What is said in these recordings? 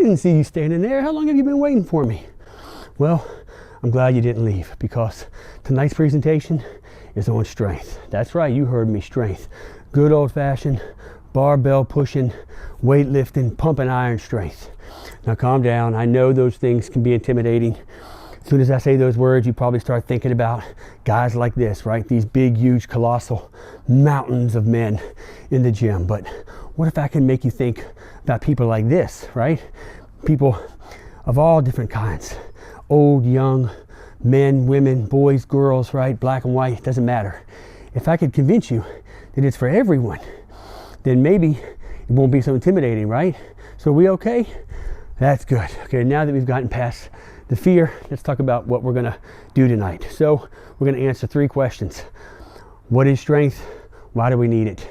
didn't see you standing there. How long have you been waiting for me? Well, I'm glad you didn't leave, because tonight's presentation is on strength. That's right, you heard me, strength. Good old-fashioned barbell pushing, weightlifting, pumping iron strength. Now calm down. I know those things can be intimidating. As soon as I say those words, you probably start thinking about guys like this, right? These big, huge, colossal mountains of men in the gym. But what if I can make you think about people like this, right? People of all different kinds. Old, young, men, women, boys, girls, right? Black and white, doesn't matter. If I could convince you that it's for everyone, then maybe it won't be so intimidating, right? So are we okay? That's good. Okay, now that we've gotten past the fear, let's talk about what we're gonna do tonight. So we're gonna answer 3 questions. What is strength? Why do we need it?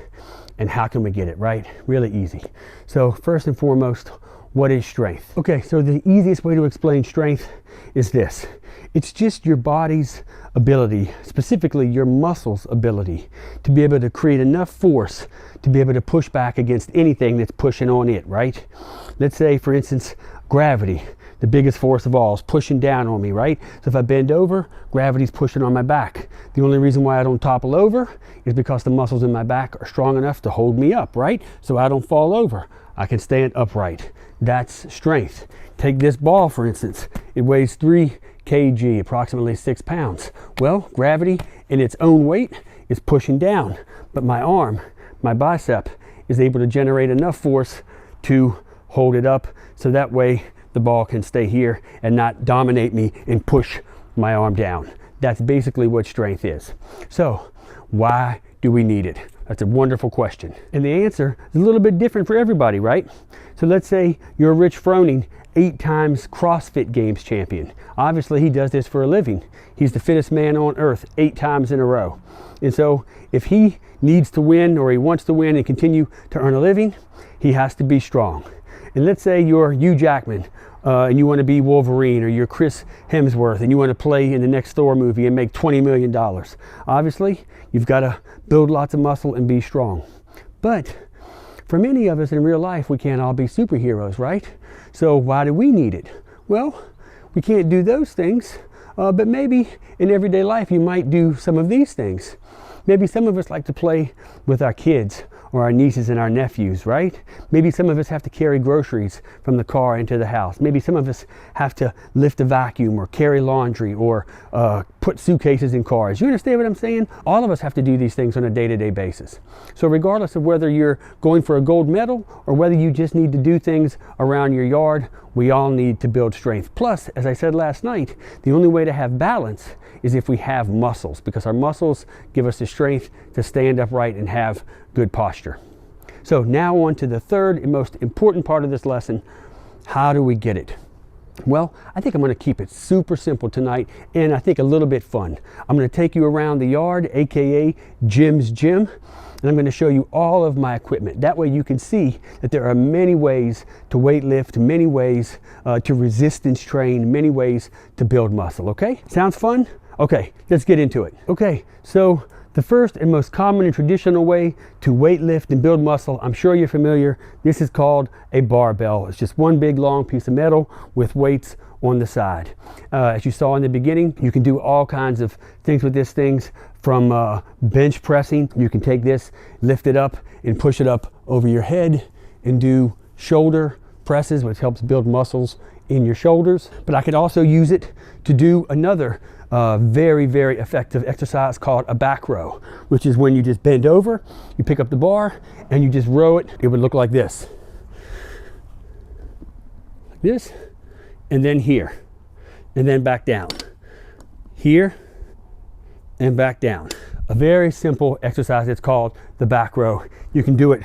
And how can we get it, right? Really easy. So first and foremost, what is strength? Okay, so the easiest way to explain strength is this. It's just your body's ability, specifically your muscles' ability, to be able to create enough force to be able to push back against anything that's pushing on it, right? Let's say, for instance, gravity, the biggest force of all, is pushing down on me, right? So if I bend over, gravity's pushing on my back. The only reason why I don't topple over is because the muscles in my back are strong enough to hold me up, right? So I don't fall over. I can stand upright. That's strength. Take this ball, for instance. It weighs 3 kg, approximately 6 pounds. Well, gravity in its own weight is pushing down, but my arm, my bicep, is able to generate enough force to hold it up, so that way the ball can stay here and not dominate me and push my arm down. That's basically what strength is. So why do we need it? That's a wonderful question. And the answer is a little bit different for everybody, right? So let's say you're Rich Froning, 8 times CrossFit Games champion. Obviously he does this for a living. He's the fittest man on earth 8 times in a row. And so if he needs to win, or he wants to win and continue to earn a living, he has to be strong. And let's say you're Hugh Jackman, and you want to be Wolverine, or you're Chris Hemsworth and you want to play in the next Thor movie and make $20 million. Obviously, you've got to build lots of muscle and be strong. But for many of us in real life, we can't all be superheroes, right? So why do we need it? Well, we can't do those things, but maybe in everyday life you might do some of these things. Maybe some of us like to play with our kids or our nieces and our nephews, right? Maybe some of us have to carry groceries from the car into the house. Maybe some of us have to lift a vacuum or carry laundry or put suitcases in cars. You understand what I'm saying? All of us have to do these things on a day-to-day basis. So regardless of whether you're going for a gold medal or whether you just need to do things around your yard, we all need to build strength. Plus, as I said last night, the only way to have balance is if we have muscles, because our muscles give us the strength to stand upright and have good posture. So now on to the third and most important part of this lesson. How do we get it? Well, I think I'm going to keep it super simple tonight, and I think a little bit fun. I'm going to take you around the yard, aka Jim's Gym, and I'm going to show you all of my equipment. That way you can see that there are many ways to weight lift, many ways to resistance train, many ways to build muscle, okay? Sounds fun? Okay, let's get into it. Okay, so the first and most common and traditional way to weight lift and build muscle, I'm sure you're familiar. This is called a barbell. It's just one big long piece of metal with weights on the side. As you saw in the beginning, you can do all kinds of things with this things, from bench pressing. You can take this, lift it up and push it up over your head and do shoulder presses, which helps build muscles in your shoulders. But I could also use it to do another very, very effective exercise called a back row, which is when you just bend over, you pick up the bar and you just row it. It would look like this. Like this, and then here, and then back down. Here, and back down. A very simple exercise. It's called the back row. You can do it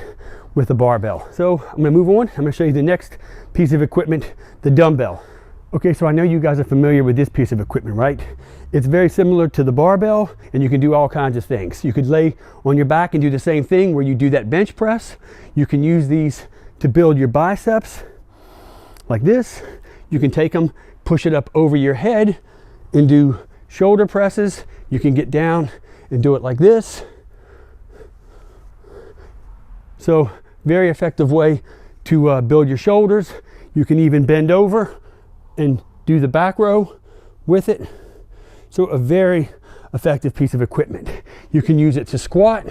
with a barbell. So I'm gonna move on. I'm gonna show you the next piece of equipment, the dumbbell. Okay, so I know you guys are familiar with this piece of equipment, right? It's very similar to the barbell, and you can do all kinds of things. You could lay on your back and do the same thing where you do that bench press. You can use these to build your biceps like this. You can take them, push it up over your head and do shoulder presses. You can get down and do it like this. So very effective way to build your shoulders. You can even bend over and do the back row with it. So a very effective piece of equipment. You can use it to squat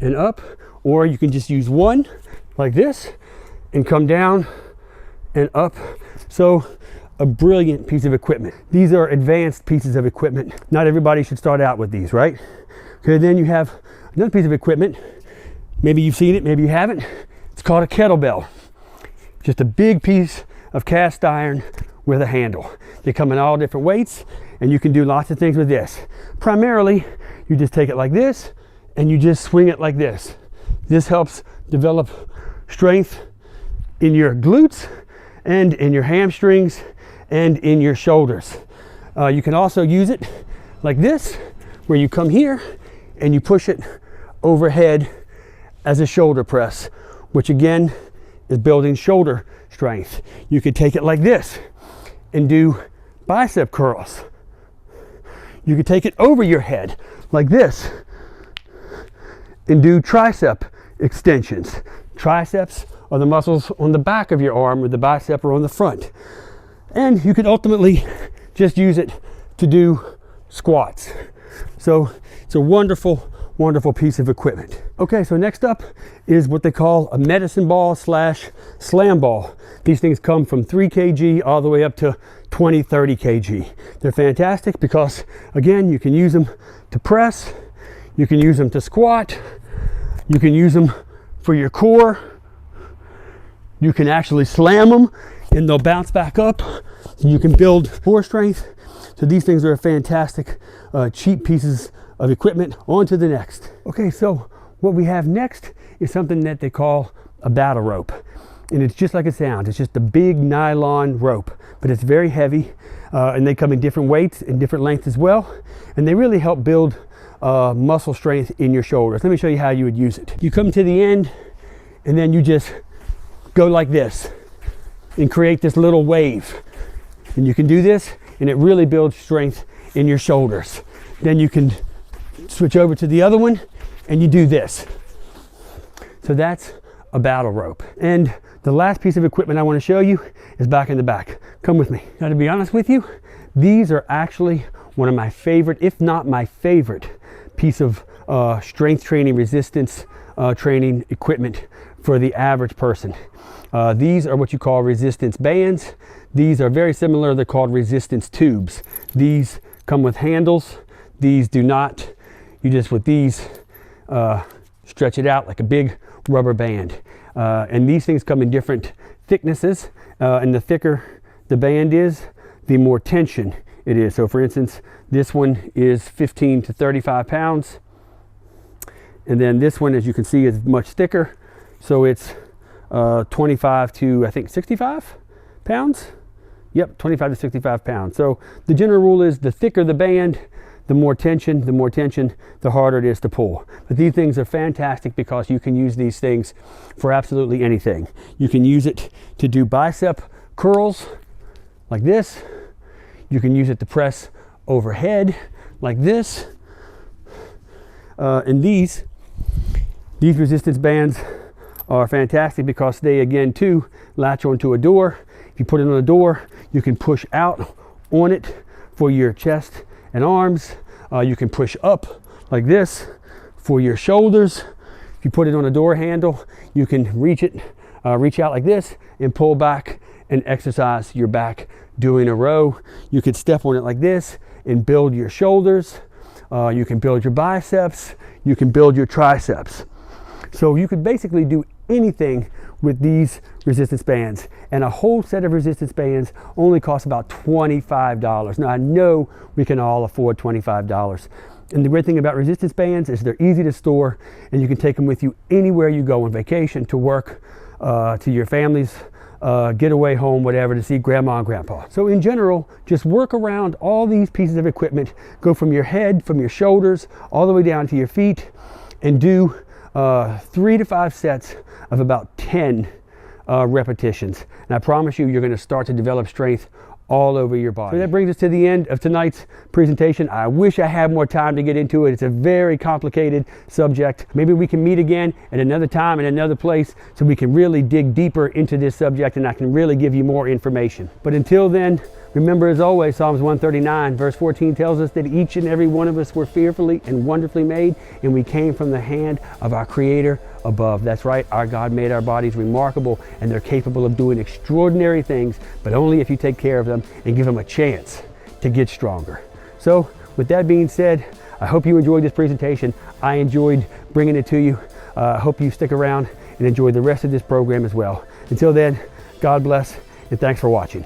and up, or you can just use one like this and come down and up. So a brilliant piece of equipment. These are advanced pieces of equipment. Not everybody should start out with these, right? Okay, then you have another piece of equipment. Maybe you've seen it, maybe you haven't. It's called a kettlebell. Just a big piece of cast iron with a handle. They come in all different weights, and you can do lots of things with this. Primarily, you just take it like this and you just swing it like this. This helps develop strength in your glutes and in your hamstrings and in your shoulders. You can also use it like this, where you come here and you push it overhead as a shoulder press, which again is building shoulder strength. You could take it like this and do bicep curls. You could take it over your head like this and do tricep extensions. Triceps are the muscles on the back of your arm, or the bicep are on the front. And you could ultimately just use it to do squats. So it's a wonderful, wonderful piece of equipment. Okay, so next up is what they call a medicine ball slash slam ball. These things come from 3 kg all the way up to 20, 30 kg. They're fantastic because, again, you can use them to press, you can use them to squat, you can use them for your core, you can actually slam them and they'll bounce back up. You can build core strength. So these things are fantastic, cheap pieces of equipment. On to the next. Okay, so what we have next is something that they call a battle rope. And it's just like it sounds. It's just a big nylon rope, but it's very heavy. And they come in different weights and different lengths as well. And they really help build muscle strength in your shoulders. Let me show you how you would use it. You come to the end and then you just go like this and create this little wave. And you can do this and it really builds strength in your shoulders. Then you can switch over to the other one and you do this. So that's a battle rope. And the last piece of equipment I want to show you is back in the back. Come with me. Now, to be honest with you, these are actually one of my favorite, if not my favorite, piece of strength training, resistance training equipment for the average person. These are what you call resistance bands. These are very similar. They're called resistance tubes. These come with handles. These do not. You just, with these, stretch it out like a big rubber band. And these things come in different thicknesses. And the thicker the band is, the more tension it is. So for instance, this one is 15 to 35 pounds. And then this one, as you can see, is much thicker. So it's 25 to, I think, 65 pounds. Yep, 25 to 65 pounds. So the general rule is the thicker the band, the more tension, the harder it is to pull. But these things are fantastic because you can use these things for absolutely anything. You can use it to do bicep curls like this. You can use it to press overhead like this. And these resistance bands are fantastic because they, again, too, latch onto a door. If you put it on a door, you can push out on it for your chest and arms. You can push up like this for your shoulders. If you put it on a door handle, you can reach out like this and pull back and exercise your back doing a row. You could step on it like this and build your shoulders. You can build your biceps. You can build your triceps. So you could basically do anything with these resistance bands, and a whole set of resistance bands only costs about $25. Now, I know we can all afford $25. And the great thing about resistance bands is they're easy to store, and you can take them with you anywhere you go on vacation, to work, to your family's getaway home, whatever, to see grandma and grandpa. So in general, just work around all these pieces of equipment, go from your head, from your shoulders, all the way down to your feet, and do 3 to 5 sets of about 10 repetitions. And I promise you, you're going to start to develop strength all over your body. So that brings us to the end of tonight's presentation. I wish I had more time to get into it. It's a very complicated subject. Maybe we can meet again at another time in another place so we can really dig deeper into this subject and I can really give you more information. But until then, remember, as always, Psalms 139 verse 14 tells us that each and every one of us were fearfully and wonderfully made, and we came from the hand of our Creator above. That's right, our God made our bodies remarkable, and they're capable of doing extraordinary things, but only if you take care of them and give them a chance to get stronger. So with that being said, I hope you enjoyed this presentation. I enjoyed bringing it to you. I hope you stick around and enjoy the rest of this program as well. Until then, God bless, and thanks for watching.